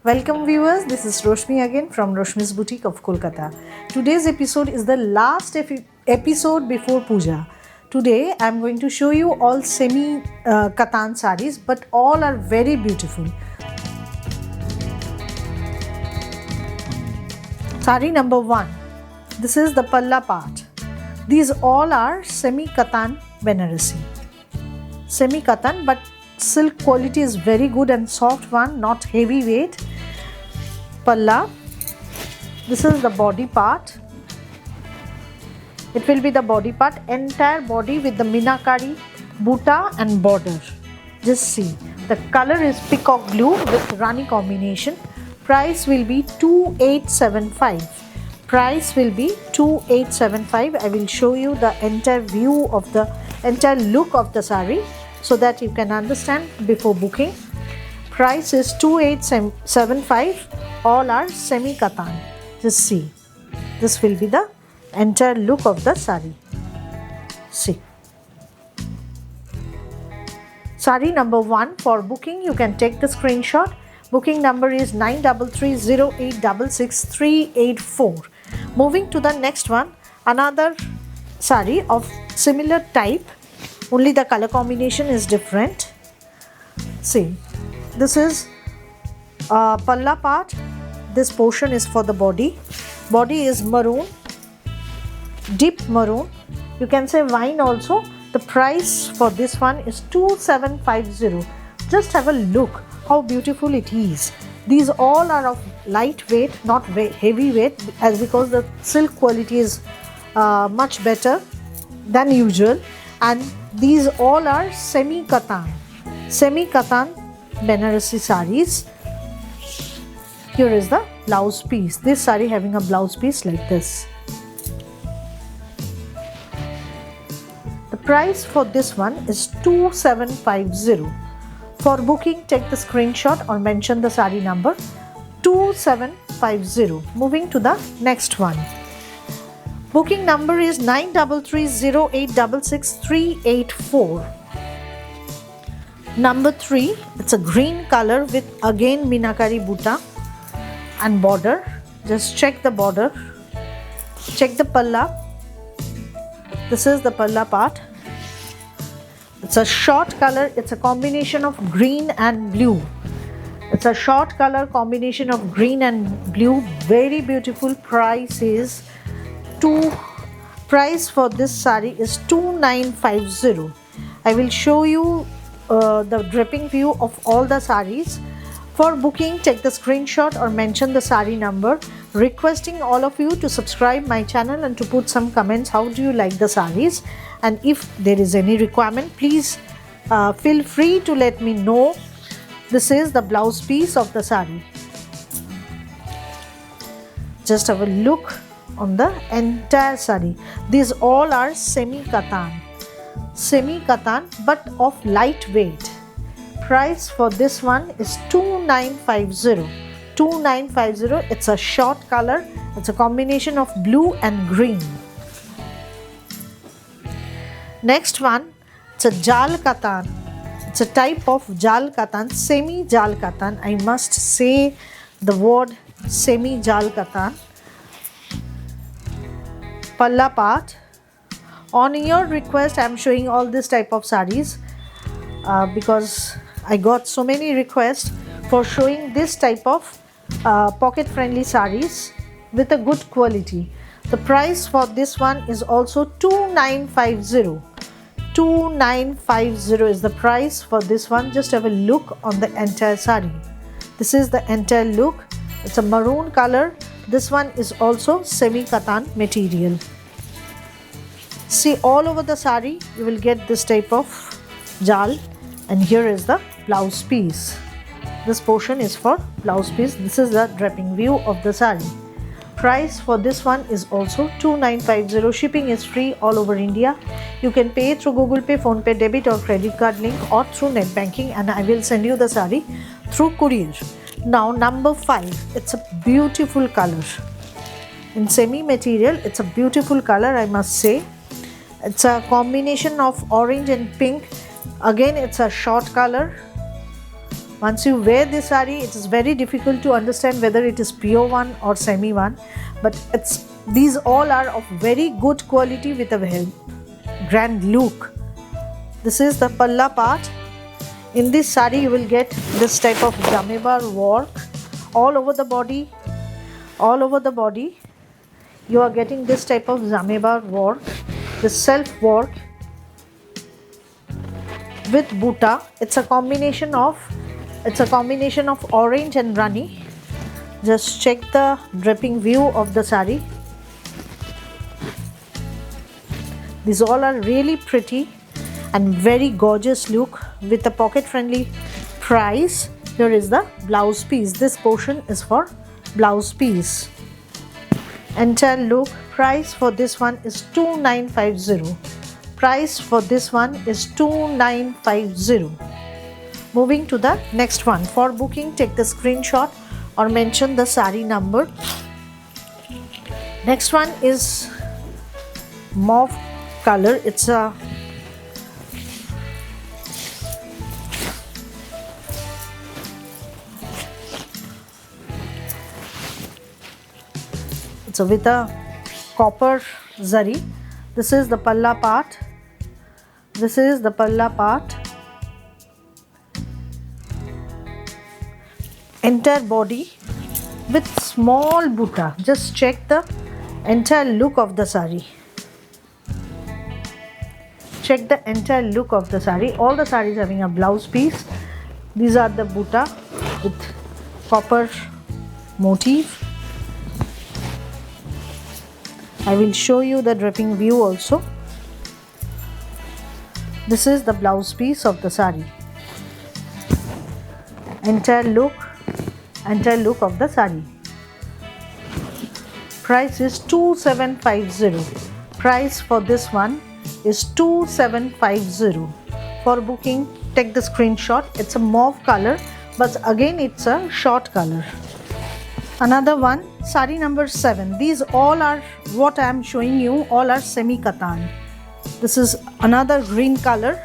Welcome viewers, this is Roshmi again from Roshmi's Boutique of Kolkata. Today's episode is the last episode before Puja. Today I am going to show you all semi katan sarees, but all are very beautiful. Saree number 1. This is the palla part. These all are semi katan Banarasi. Semi katan, but silk quality is very good and soft one, not heavy weight. Palla. This is the body part. It will be the body part, entire body with the minakari, buta and border. Just see, the color is peacock blue with Rani combination. Price will be 2875. Price will be 2875. I will show you the entire view of the entire look of the saree so that you can understand before booking. Price is 2875. All are semi katan. Just see, this will be the entire look of the saree. See, saree number 1. For booking you can take the screenshot. Booking number is 9330866384. Moving to the next one, another saree of similar type, only the color combination is different. See, this is palla part. This portion is for the body. Body is maroon, deep maroon. You can say wine also. The price for this one is 2750. Just have a look how beautiful it is. These all are of lightweight, not heavy weight, as because the silk quality is much better than usual. And these all are semi katan. Semi katan Banarasi sarees. Here is the blouse piece. This saree having a blouse piece like this. The price for this one is 2750. For booking, take the screenshot or mention the saree number 2750. Moving to the next one. Booking number is 9330866384. Number 3, it's a green color with again minakari buta and border. Just check the border. Check the palla. This is the palla part. It's a short color. It's a combination of green and blue. It's a short color combination of green and blue. Very beautiful. Price for this saree is 2950. I will show you the dripping view of all the sarees. For booking, take the screenshot or mention the saree number. Requesting all of you to subscribe my channel and to put some comments. How do you like the sarees? And if there is any requirement, please feel free to let me know. This is the blouse piece of the saree. Just have a look on the entire saree. These all are semi katan. Semi katan, but of lightweight. Price for this one is 2950. 2950. It's a short color. It's a combination of blue and green. Next one, it's a jal katan. It's a type of jal katan, semi jal katan. I must say the word semi jal katan. Palla part. On your request, I am showing all this type of sarees because I got so many requests for showing this type of pocket friendly sarees with a good quality. The price for this one is also 2950. 2950 is the price for this one. Just have a look on the entire saree. This is the entire look. It's a maroon color. This one is also semi katan material. See, all over the saree you will get this type of jal, and here is the blouse piece. This portion is for blouse piece. This is the draping view of the saree. Price for this one is also 2950. Shipping is free all over India. You can pay through Google Pay, Phone Pay, debit or credit card link, or through net banking, and I will send you the saree through courier. Now number 5. It's a beautiful color. In semi material, it's a beautiful color, I must say. It's a combination of orange and pink. Again, it's a short color. Once you wear this saree, it is very difficult to understand whether it is pure one or semi one, but these all are of very good quality with a very grand look. This is the palla part. In this saree you will get this type of jamebar work all over the body. All over the body you are getting this type of jamebar work, the self work with buta. It's a combination of orange and rani. Just check the dripping view of the saree. These all are really pretty and very gorgeous look with a pocket friendly price. Here is the blouse piece. This portion is for blouse piece. Entire look price for this one is 2950. Price for this one is 2950. Moving to the next one. For booking, take the screenshot or mention the saree number. Next one is mauve color. It's a with a copper zari. This is the palla part. This is the palla part. Entire body with small buta. Just check the entire look of the saree. Check the entire look of the saree. All the sarees having a blouse piece. These are the buta with copper motif. I will show you the dripping view also. This is the blouse piece of the saree. Entire look of the saree. Price is 2750. Price for this one is 2750. For booking, take the screenshot. It's a mauve color, but again it's a short color. Another one, saree number 7. These all are what I am showing you, all are semi katan. This is another green color,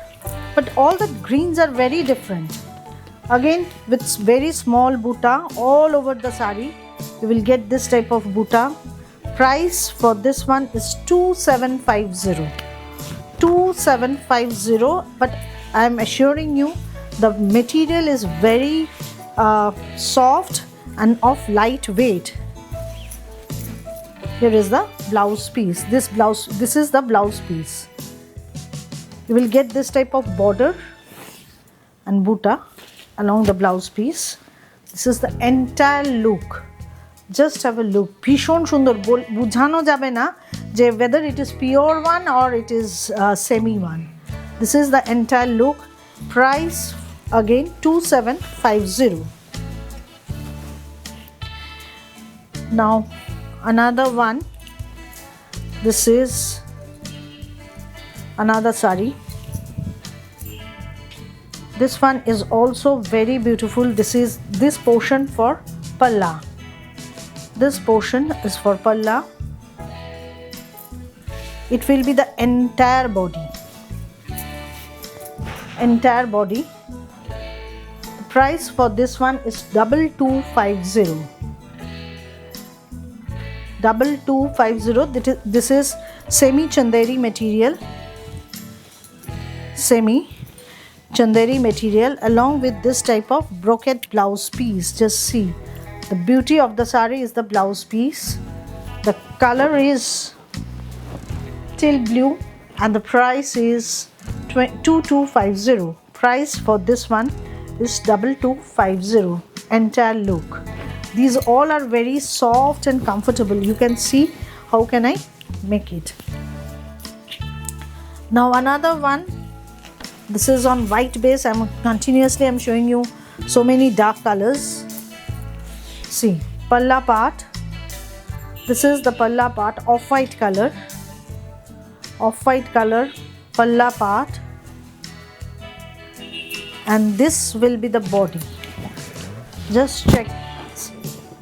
but all the greens are very different. Again with very small buta all over the saree. You will get this type of buta. Price for this one is 2750. 2750, but I am assuring you the material is very soft and of light weight. Here is the blouse piece. This is the blouse piece. You will get this type of border and buta along the blouse piece. This is the entire look. Just have a look. Bhishon সুন্দর, বুঝানো যাবে না যে whether it is pure one or it is semi one. This is the entire look. Price again 2750. Now another one. This is another saree. This one is also very beautiful. This is this portion for palla. This portion is for palla. It will be the entire body. Entire body. The price for this one is 2250. 2250. This is semi chanderi material. Semi chanderi material along with this type of brocade blouse piece. Just see the beauty of the saree is the blouse piece. The color is teal blue and the price is 2250. Price for this one is 2250. Entire look. These all are very soft and comfortable. You can see how can I make it. Now another one. This is on white base. I'm showing you so many dark colors. See, palla part. This is the palla part, off-white color. Off-white color, palla part. And this will be the body. Just check.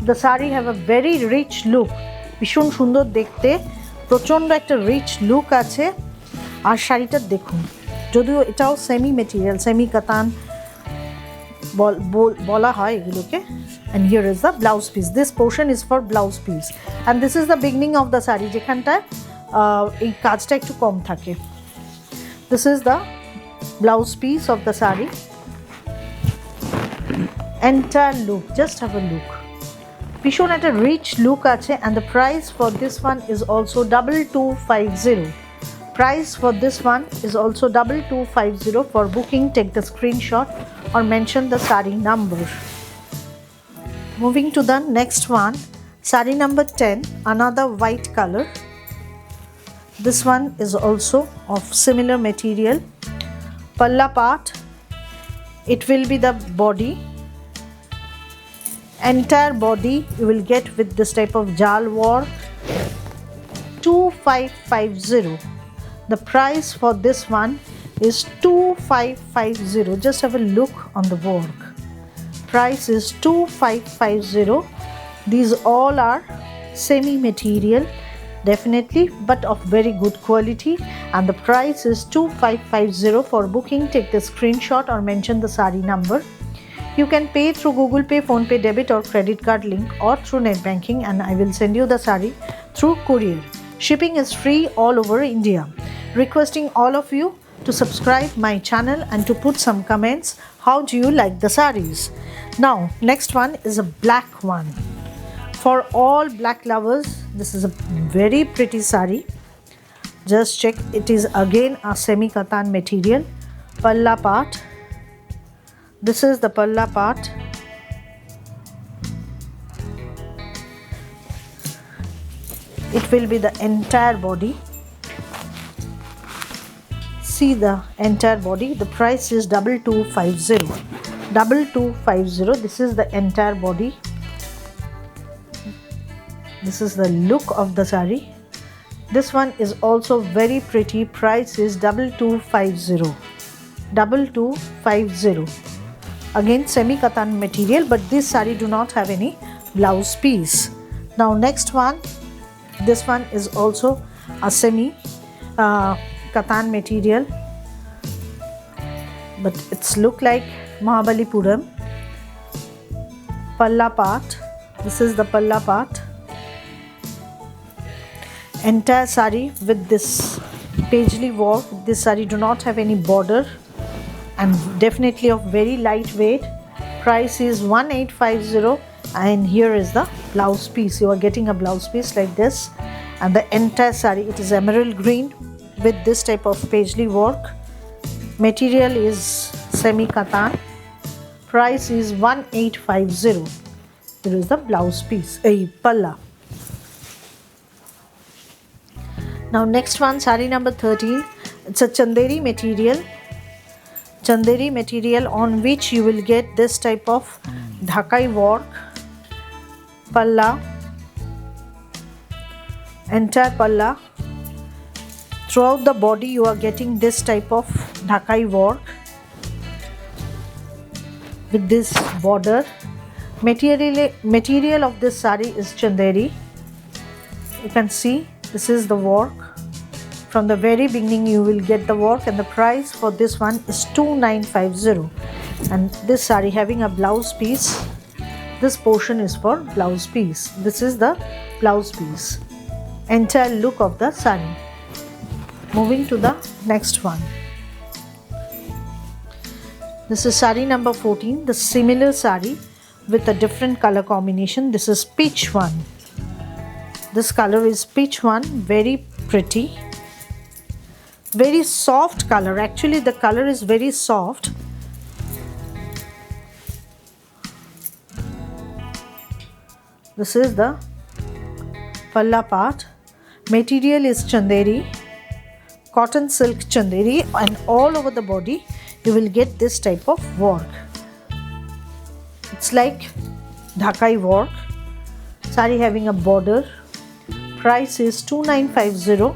The saree have a very rich look. ভীষণ সুন্দর দেখতে, প্রচন্ড একটা rich look আছে। আর শাড়িটা দেখুন, যদিও এটাও সেমি মেটেরিয়াল, সেমি কাতান, bola hoy eguloke. And here is the blouse piece. This portion is for blouse piece, and this is the beginning of the sari যেখানটা এই কাজটা একটু কম থাকে. This is the blouse piece of the sari. Entire look, just have a look. Vishon at a rich look ache, and the price for this one is also 2250. Price for this one is also 2250. For booking, take the screenshot or mention the sari number. Moving to the next one, sari number 10, another white color. This one is also of similar material. Palla part, it will be the body. Entire body you will get with this type of jal work. 2550. The price for this one is 2550. Just have a look on the work. Price is 2550. These all are semi material, definitely, but of very good quality, and the price is 2550. For booking, take the screenshot or mention the sari number. You can pay through Google Pay, Phone Pay, debit or credit card link, or through net banking, and I will send you the sari through courier. Shipping is free all over India. Requesting all of you to subscribe my channel and to put some comments. How do you like the saris? Now, next one is a black one. For all black lovers, this is a very pretty sari. Just check, it is again a semi katan material. Palla part. This is the palla part. It will be the entire body. See the entire body. The price is 2250. 2250. This is the entire body. This is the look of the sari. This one is also very pretty. Price is 2250. 2250. Again semi katan material, but this sari do not have any blouse piece. Now next one, this one is also a semi katan material, but it's look like Mahabalipuram. Palla part. This is the palla part. Entire sari with this paisley work. This sari do not have any border and definitely of very lightweight. Price is 1850, and here is the blouse piece. You are getting a blouse piece like this, and the entire sari, it is emerald green with this type of paisley work. Material is semi katan. Price is 1850. Here is the blouse piece, a palla. Now next one, sari number 13. It's a chanderi material. Chanderi material on which you will get this type of dhakai work. Palla. Entire palla. Throughout the body you are getting this type of dhakai work with this border. Material of this sari is chanderi. You can see this is the work. From the very beginning you will get the work, and the price for this one is 2950. And this sari having a blouse piece. This portion is for blouse piece. This is the blouse piece. Entire look of the sari. Moving to the next one. This is sari number 14, the similar sari with a different color combination. This is peach one. This color is peach one, very pretty. Very soft color. Actually the color is very soft. This is the palla part. Material is chanderi, cotton silk chanderi, and all over the body you will get this type of work. It's like dhakai work. Sari having a border. Price is 2950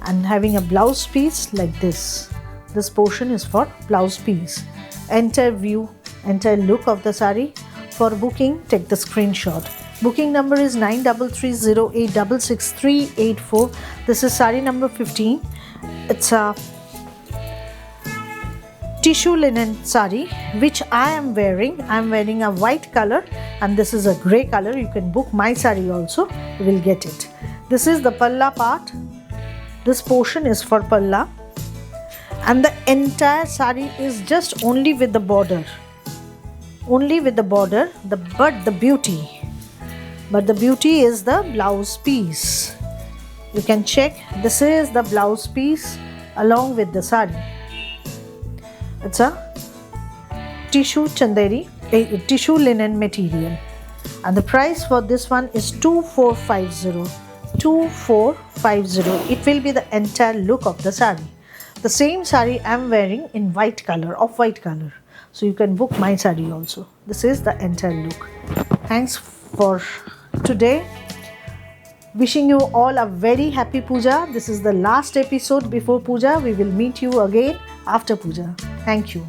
and having a blouse piece like this. This portion is for blouse piece. Entire view, entire look of the sari. For booking, take the screenshot. Booking number is 9330866384. This is sari number 15. It's a tissue linen sari which I am wearing. I am wearing a white color and this is a grey color. You can book my sari also, you will get it. This is the palla part. This portion is for palla and the entire sari is just only with the border. Only with the border, but the beauty is the blouse piece. You can check, this is the blouse piece along with the sari. It's a tissue chanderi, a tissue linen material, and the price for this one is 2450. 2450. It will be the entire look of the sari. The same sari I am wearing in white color, of white color. So you can book my sari also. This is the entire look. Thanks for today. Wishing you all a very happy puja. This is the last episode before puja. We will meet you again after puja. Thank you.